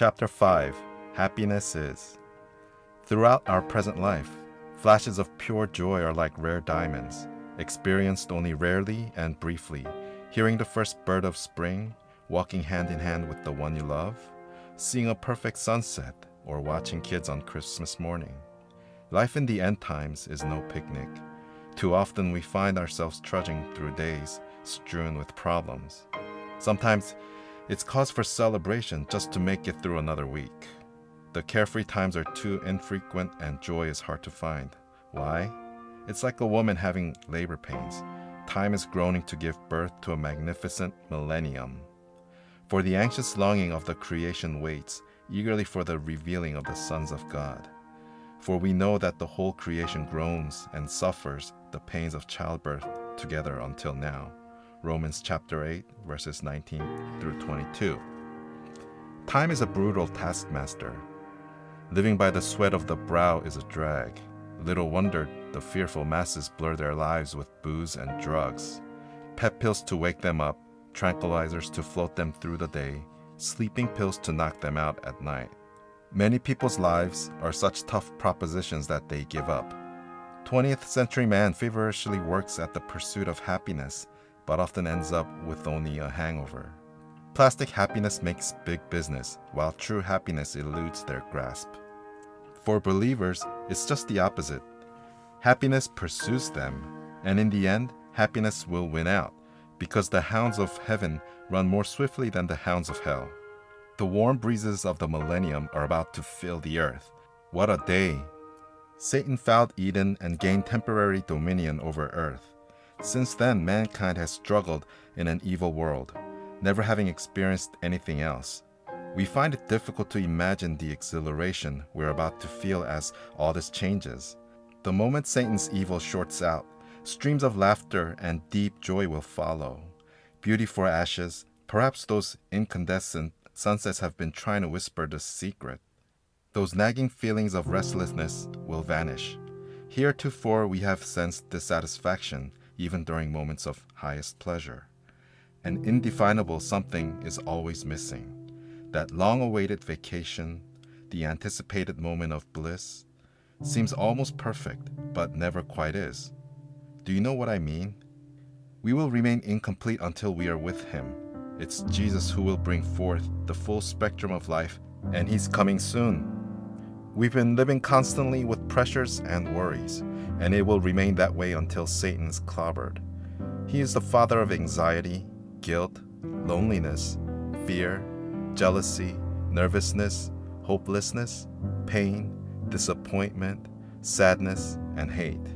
Chapter 5. Happiness is. Throughout our present life, flashes of pure joy are like rare diamonds, experienced only rarely and briefly. Hearing the first bird of spring, walking hand in hand with the one you love, seeing a perfect sunset, or watching kids on Christmas morning. Life in the end times is no picnic. Too often we find ourselves trudging through days strewn with problems. Sometimes it's cause for celebration just to make it through another week. The carefree times are too infrequent and joy is hard to find. Why? It's like a woman having labor pains. Time is groaning to give birth to a magnificent millennium. For the anxious longing of the creation waits eagerly for the revealing of the sons of God. For we know that the whole creation groans and suffers the pains of childbirth together until now. Romans chapter 8, verses 19 through 22. Time is a brutal taskmaster. Living by the sweat of the brow is a drag. Little wonder the fearful masses blur their lives with booze and drugs. Pep pills to wake them up, tranquilizers to float them through the day, sleeping pills to knock them out at night. Many people's lives are such tough propositions that they give up. 20th century man feverishly works at the pursuit of happiness, but often ends up with only a hangover. Plastic happiness makes big business, while true happiness eludes their grasp. For believers, it's just the opposite. Happiness pursues them, and in the end, happiness will win out, because the hounds of heaven run more swiftly than the hounds of hell. The warm breezes of the millennium are about to fill the earth. What a day! Satan fouled Eden and gained temporary dominion over earth. Since then, mankind has struggled in an evil world, never having experienced anything else. We find it difficult to imagine the exhilaration we're about to feel as all this changes. The moment Satan's evil shorts out, streams of laughter and deep joy will follow. Beauty for ashes, perhaps those incandescent sunsets have been trying to whisper the secret. Those nagging feelings of restlessness will vanish. Heretofore we have sensed dissatisfaction, even during moments of highest pleasure. An indefinable something is always missing. That long-awaited vacation, the anticipated moment of bliss, seems almost perfect, but never quite is. Do you know what I mean? We will remain incomplete until we are with Him. It's Jesus who will bring forth the full spectrum of life, and He's coming soon. We've been living constantly with pressures and worries, and it will remain that way until Satan's clobbered. He is the father of anxiety, guilt, loneliness, fear, jealousy, nervousness, hopelessness, pain, disappointment, sadness, and hate.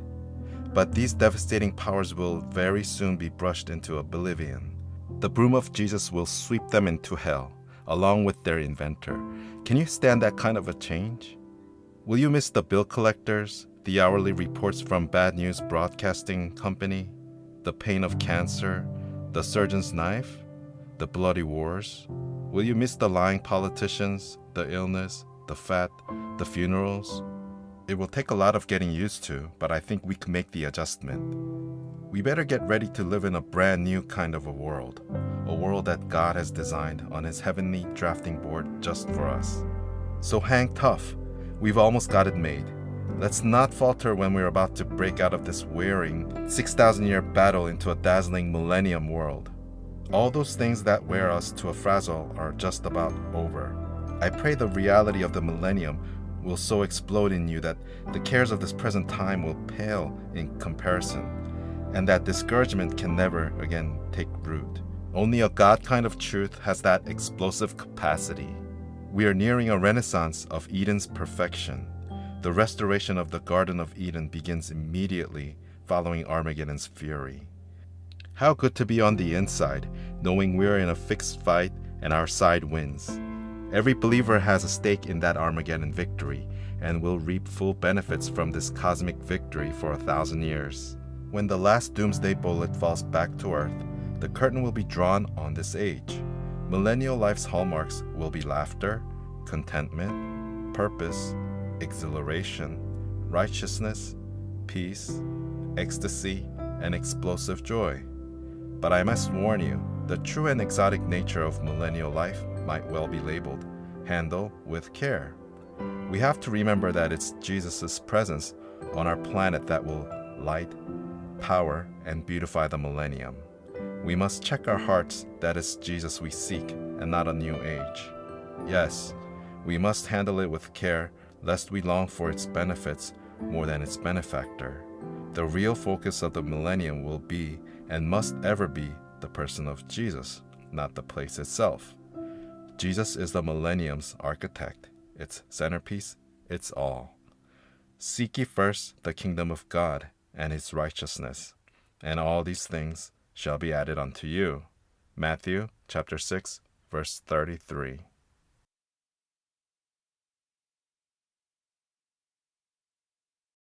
But these devastating powers will very soon be brushed into oblivion. The broom of Jesus will sweep them into hell, along with their inventor. Can you stand that kind of a change? Will you miss the bill collectors, the hourly reports from Bad News Broadcasting Company, the pain of cancer, the surgeon's knife, the bloody wars? Will you miss the lying politicians, the illness, the fat, the funerals? It will take a lot of getting used to, but I think we can make the adjustment. We better get ready to live in a brand new kind of a world that God has designed on His heavenly drafting board just for us. So hang tough. We've almost got it made. Let's not falter when we're about to break out of this wearing 6,000-year battle into a dazzling millennium world. All those things that wear us to a frazzle are just about over. I pray the reality of the millennium will so explode in you that the cares of this present time will pale in comparison, and that discouragement can never again take root. Only a God kind of truth has that explosive capacity. We are nearing a renaissance of Eden's perfection. The restoration of the Garden of Eden begins immediately following Armageddon's fury. How good to be on the inside, knowing we're in a fixed fight and our side wins. Every believer has a stake in that Armageddon victory and will reap full benefits from this cosmic victory for 1,000 years. When the last doomsday bullet falls back to earth, the curtain will be drawn on this age. Millennial life's hallmarks will be laughter, contentment, purpose, exhilaration, righteousness, peace, ecstasy, and explosive joy. But I must warn you, the true and exotic nature of millennial life might well be labeled handle with care. We have to remember that it's Jesus' presence on our planet that will light, power, and beautify the millennium. We must check our hearts that it's Jesus we seek and not a new age. Yes, we must handle it with care lest we long for its benefits more than its benefactor. The real focus of the millennium will be and must ever be the person of Jesus, not the place itself. Jesus is the millennium's architect, its centerpiece, its all. Seek ye first the kingdom of God and his righteousness, and all these things shall be added unto you. Matthew chapter 6, verse 33.